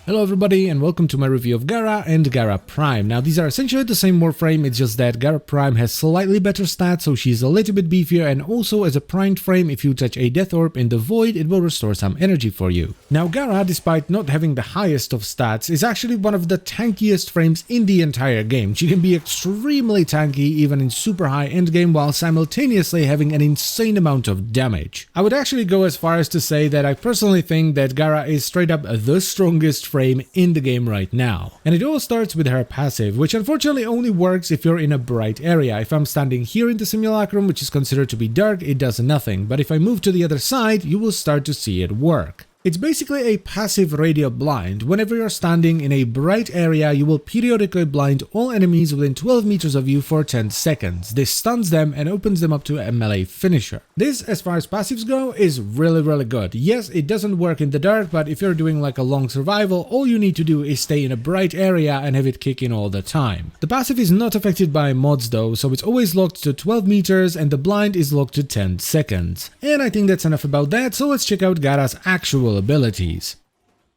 Hello everybody and welcome to my review of Gara and Gara Prime. Now these are essentially the same Warframe, it's just that Gara Prime has slightly better stats, so she's a little bit beefier, and also as a primed frame, if you touch a death orb in the void, it will restore some energy for you. Now Gara, despite not having the highest of stats, is actually one of the tankiest frames in the entire game. She can be extremely tanky even in super high endgame while simultaneously having an insane amount of damage. I would actually go as far as to say that I personally think that Gara is straight up the strongest frame in the game right now. And it all starts with her passive, which unfortunately only works if you're in a bright area. If I'm standing here in the simulacrum, which is considered to be dark, it does nothing, but if I move to the other side, you will start to see it work. It's basically a passive radial blind. Whenever you're standing in a bright area, you will periodically blind all enemies within 12 meters of you for 10 seconds. This stuns them and opens them up to a melee finisher. This, as far as passives go, is really good. Yes, it doesn't work in the dark, but if you're doing like a long survival, all you need to do is stay in a bright area and have it kick in all the time. The passive is not affected by mods though, so it's always locked to 12 meters and the blind is locked to 10 seconds. And I think that's enough about that, so let's check out Gara's actual abilities.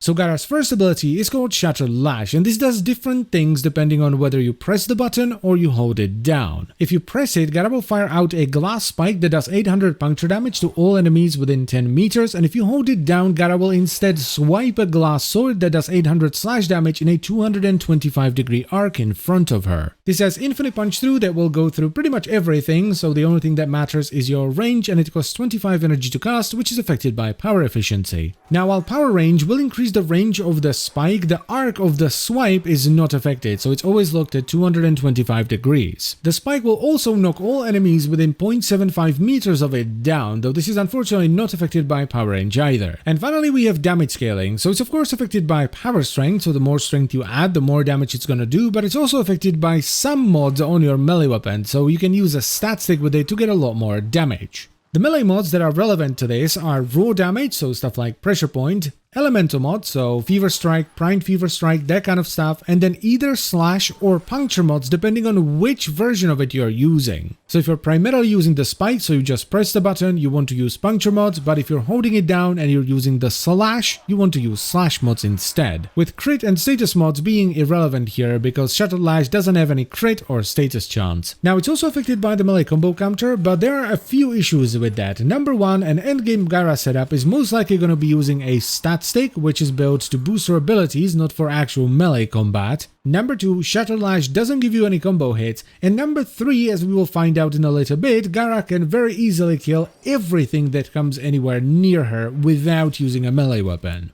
So Gara's first ability is called Shatter Lash, and this does different things depending on whether you press the button or you hold it down. If you press it, Gara will fire out a glass spike that does 800 puncture damage to all enemies within 10 meters, and if you hold it down, Gara will instead swipe a glass sword that does 800 slash damage in a 225-degree arc in front of her. This has infinite punch through that will go through pretty much everything, so the only thing that matters is your range, and it costs 25 energy to cast, which is affected by power efficiency. Now, while power range will increase the range of the spike, the arc of the swipe is not affected, so it's always locked at 225 degrees. The spike will also knock all enemies within 0.75 meters of it down, though this is unfortunately not affected by power range either. And finally we have damage scaling, so it's of course affected by power strength, so the more strength you add, the more damage it's gonna do, but it's also affected by some mods on your melee weapon, so you can use a stat stick with it to get a lot more damage. The melee mods that are relevant to this are raw damage, so stuff like pressure point, elemental mods, so fever strike, primed fever strike, that kind of stuff, and then either slash or puncture mods depending on which version of it you're using. So if you're primarily using the spike, so you just press the button, you want to use puncture mods, but if you're holding it down and you're using the slash, you want to use slash mods instead. With crit and status mods being irrelevant here because Shatter Lash doesn't have any crit or status chance. Now it's also affected by the melee combo counter, but there are a few issues with that. Number one, an endgame Gara setup is most likely going to be using a stat stick, which is built to boost her abilities, not for actual melee combat. Number two, Shatter Lash doesn't give you any combo hits. And number three, as we will find out in a little bit, Gara can very easily kill everything that comes anywhere near her without using a melee weapon.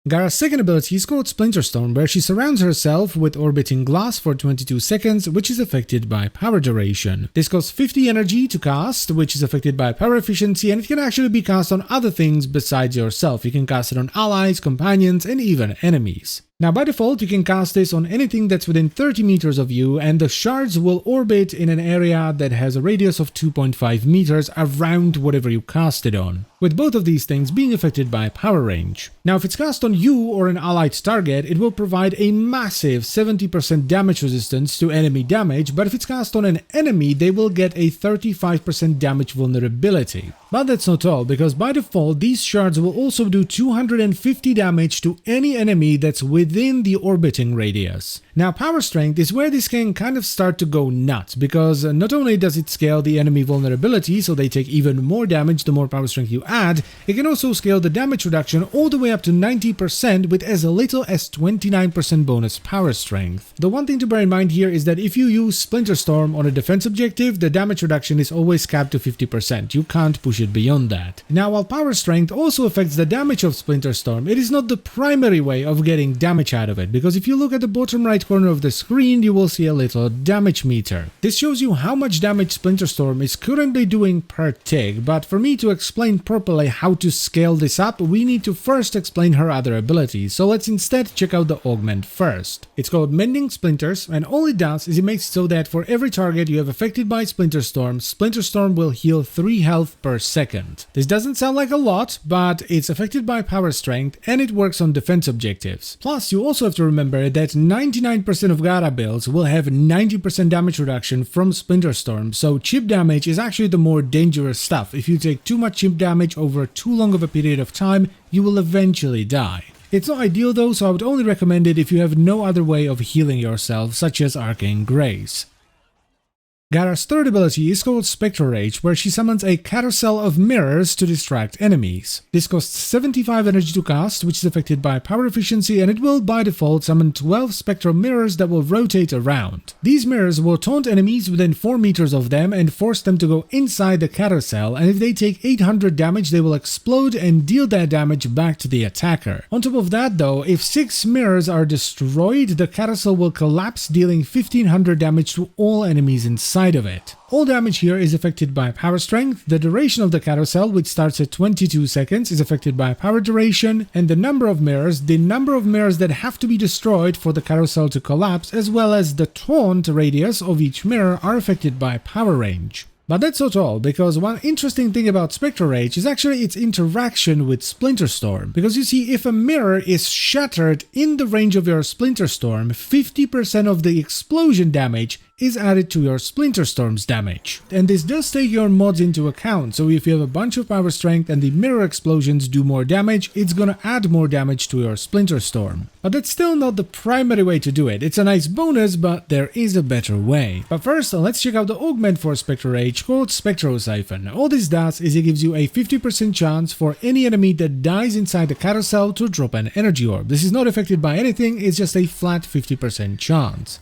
Gara's second ability is called Splinter Stone, where she surrounds herself with orbiting glass for 22 seconds, which is affected by power duration. This costs 50 energy to cast, which is affected by power efficiency, and it can actually be cast on other things besides yourself. You can cast it on allies, companions, and even enemies. Now by default you can cast this on anything that's within 30 meters of you, and the shards will orbit in an area that has a radius of 2.5 meters around whatever you cast it on, with both of these things being affected by power range. Now if it's cast on you or an allied target, it will provide a massive 70% damage resistance to enemy damage, but if it's cast on an enemy, they will get a 35% damage vulnerability. But that's not all, because by default these shards will also do 250 damage to any enemy that's within the orbiting radius. Now power strength is where this can kind of start to go nuts, because not only does it scale the enemy vulnerability, so they take even more damage the more power strength you add, it can also scale the damage reduction all the way up to 90% with as little as 29% bonus power strength. The one thing to bear in mind here is that if you use Splinter Storm on a defense objective, the damage reduction is always capped to 50%, you can't push it beyond that. Now while power strength also affects the damage of Splinter Storm, it is not the primary way of getting damage out of it, because if you look at the bottom right corner of the screen, you will see a little damage meter. This shows you how much damage Splinter Storm is currently doing per tick, but for me to explain properly how to scale this up, we need to first explain her other abilities, so let's instead check out the augment first. It's called Mending Splinters, and all it does is it makes it so that for every target you have affected by Splinter Storm will heal 3 health per second. This doesn't sound like a lot, but it's affected by power strength and it works on defense objectives. Plus, you also have to remember that 99% of Gara builds will have 90% damage reduction from Splinter Storm, so chip damage is actually the more dangerous stuff. If you take too much chip damage over too long of a period of time, you will eventually die. It's not ideal though, so I would only recommend it if you have no other way of healing yourself, such as Arcane Grace. Gara's third ability is called Spectrorage, where she summons a carousel of mirrors to distract enemies. This costs 75 energy to cast, which is affected by power efficiency, and it will by default summon 12 spectral mirrors that will rotate around. These mirrors will taunt enemies within 4 meters of them and force them to go inside the carousel, and if they take 800 damage they will explode and deal that damage back to the attacker. On top of that though, if 6 mirrors are destroyed, the carousel will collapse, dealing 1500 damage to all enemies inside of it. All damage here is affected by power strength, the duration of the carousel, which starts at 22 seconds, is affected by power duration, and the number of mirrors that have to be destroyed for the carousel to collapse, as well as the taunt radius of each mirror are affected by power range. But that's not all, because one interesting thing about Spectrorage is actually its interaction with Splinter Storm. Because you see, if a mirror is shattered in the range of your Splinter Storm, 50% of the explosion damage is added to your Splinter Storm's damage. And this does take your mods into account, so if you have a bunch of power strength and the mirror explosions do more damage, it's gonna add more damage to your Splinter Storm. But that's still not the primary way to do it. It's a nice bonus, but there is a better way. But first, let's check out the augment for Spectrorage called Spectrosiphon. All this does is it gives you a 50% chance for any enemy that dies inside the carousel to drop an energy orb. This is not affected by anything, it's just a flat 50% chance.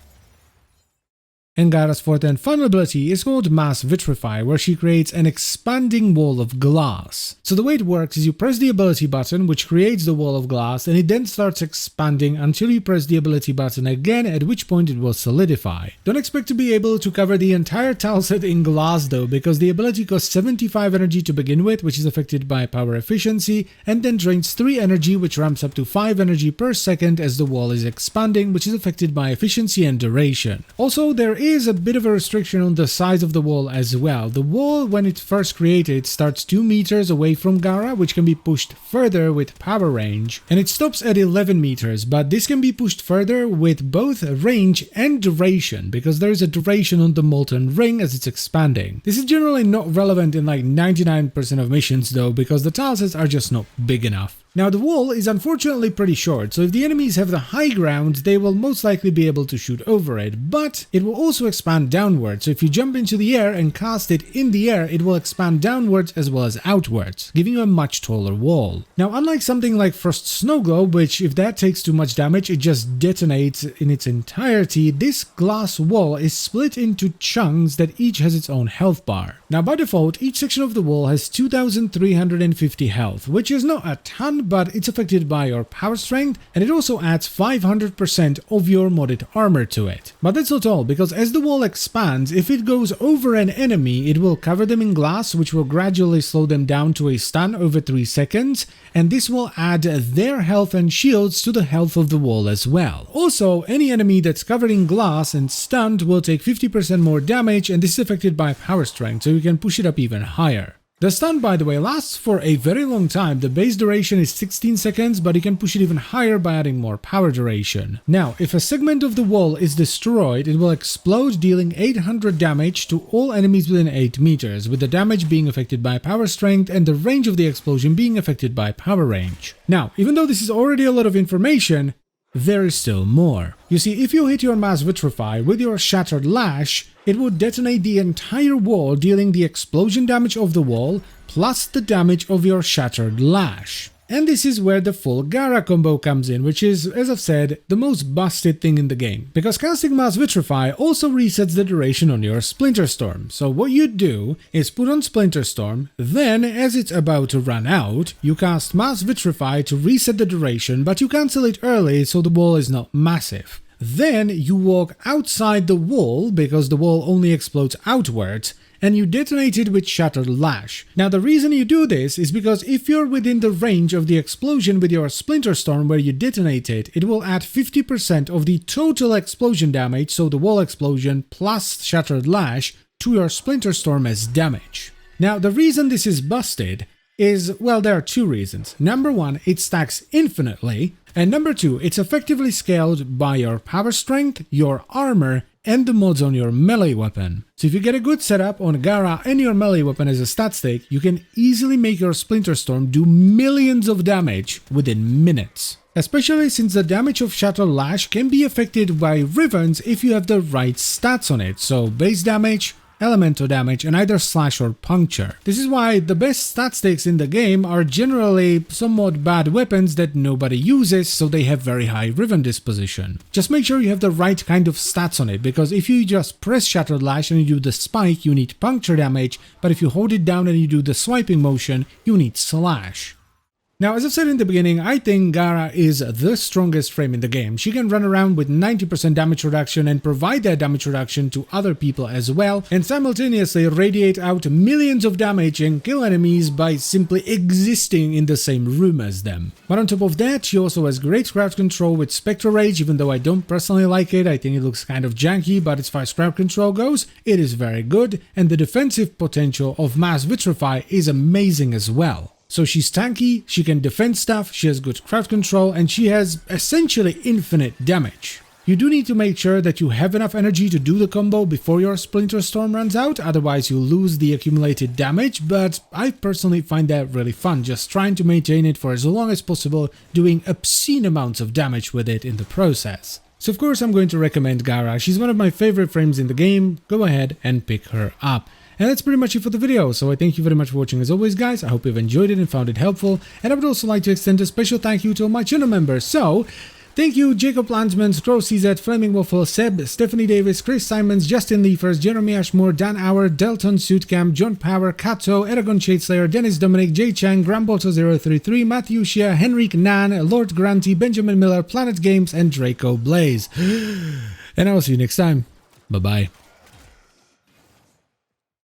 And Gara's fourth and final ability is called Mass Vitrify, where she creates an expanding wall of glass. So the way it works is you press the ability button, which creates the wall of glass, and it then starts expanding until you press the ability button again, at which point it will solidify. Don't expect to be able to cover the entire tileset in glass though, because the ability costs 75 energy to begin with, which is affected by power efficiency, and then drains 3 energy, which ramps up to 5 energy per second as the wall is expanding, which is affected by efficiency and duration. Also, there is a bit of a restriction on the size of the wall as well. The wall, when it's first created, starts 2 meters away from Gara, which can be pushed further with power range, and it stops at 11 meters, but this can be pushed further with both range and duration, because there is a duration on the molten ring as it's expanding. This is generally not relevant in like 99% of missions though, because the tilesets are just not big enough. Now the wall is unfortunately pretty short, so if the enemies have the high ground, they will most likely be able to shoot over it, but it will also expand downwards, so if you jump into the air and cast it in the air, it will expand downwards as well as outwards, giving you a much taller wall. Now unlike something like Frost Snow Globe, which if that takes too much damage, it just detonates in its entirety, this glass wall is split into chunks that each has its own health bar. Now by default, each section of the wall has 2350 health, which is not a ton, but it's affected by your power strength, and it also adds 500% of your modded armor to it. But that's not all, because as the wall expands, if it goes over an enemy, it will cover them in glass, which will gradually slow them down to a stun over 3 seconds, and this will add their health and shields to the health of the wall as well. Also, any enemy that's covered in glass and stunned will take 50% more damage, and this is affected by power strength, so you can push it up even higher. The stun, by the way, lasts for a very long time. The base duration is 16 seconds, but you can push it even higher by adding more power duration. Now, if a segment of the wall is destroyed, it will explode, dealing 800 damage to all enemies within 8 meters, with the damage being affected by power strength and the range of the explosion being affected by power range. Now, even though this is already a lot of information, there is still more. You see, if you hit your Mass Vitrify with your Shattered Lash, it would detonate the entire wall, dealing the explosion damage of the wall, plus the damage of your Shattered Lash. And this is where the full Gara combo comes in, which is, as I've said, the most busted thing in the game. Because casting Mass Vitrify also resets the duration on your Splinter Storm. So what you do is put on Splinter Storm, then as it's about to run out, you cast Mass Vitrify to reset the duration, but you cancel it early so the wall is not massive. Then you walk outside the wall, because the wall only explodes outwards, and you detonate it with Shatter Lash. Now the reason you do this is because if you're within the range of the explosion with your Splinter Storm where you detonate it, it will add 50% of the total explosion damage, so the wall explosion plus Shattered Lash, to your Splinter Storm as damage. Now the reason this is busted is, well, there are 2 reasons. Number 1, it stacks infinitely, And number 2, it's effectively scaled by your power strength, your armor, and the mods on your melee weapon. So if you get a good setup on Gara and your melee weapon as a stat stake, you can easily make your Splinter Storm do millions of damage within minutes. Especially since the damage of Shatter Lash can be affected by Ribbons if you have the right stats on it, so base damage, elemental damage, and either slash or puncture. This is why the best stat stakes in the game are generally somewhat bad weapons that nobody uses, so they have very high Riven disposition. Just make sure you have the right kind of stats on it, because if you just press Shatter Lash and you do the spike, you need puncture damage, but if you hold it down and you do the swiping motion, you need slash. Now, as I've said in the beginning, I think Gara is the strongest frame in the game. She can run around with 90% damage reduction and provide that damage reduction to other people as well, and simultaneously radiate out millions of damage and kill enemies by simply existing in the same room as them. But on top of that, she also has great crowd control with Spectrorage, even though I don't personally like it. I think it looks kind of janky, but as far as crowd control goes, it is very good, and the defensive potential of Mass Vitrify is amazing as well. So she's tanky, she can defend stuff, she has good crowd control, and she has essentially infinite damage. You do need to make sure that you have enough energy to do the combo before your Splinter Storm runs out, otherwise you lose the accumulated damage, but I personally find that really fun, just trying to maintain it for as long as possible, doing obscene amounts of damage with it in the process. So of course I'm going to recommend Gara. She's one of my favorite frames in the game. Go ahead and pick her up. And that's pretty much it for the video, so I thank you very much for watching as always, guys. I hope you've enjoyed it and found it helpful, and I would also like to extend a special thank you to all my channel members. So, thank you Jacob Landsman, Scroll CZ, Flaming Waffle, Seb, Stephanie Davis, Chris Simons, Justin Leafers, Jeremy Ashmore, Dan Hour, Delton Suitcam, John Power, Kato, Eragon Shadeslayer, Dennis Dominic, Jay Chang, Gramboto033, Matthew Shia, Henrik Nan, Lord Granty, Benjamin Miller, Planet Games, and Draco Blaze. And I will see you next time. Bye bye.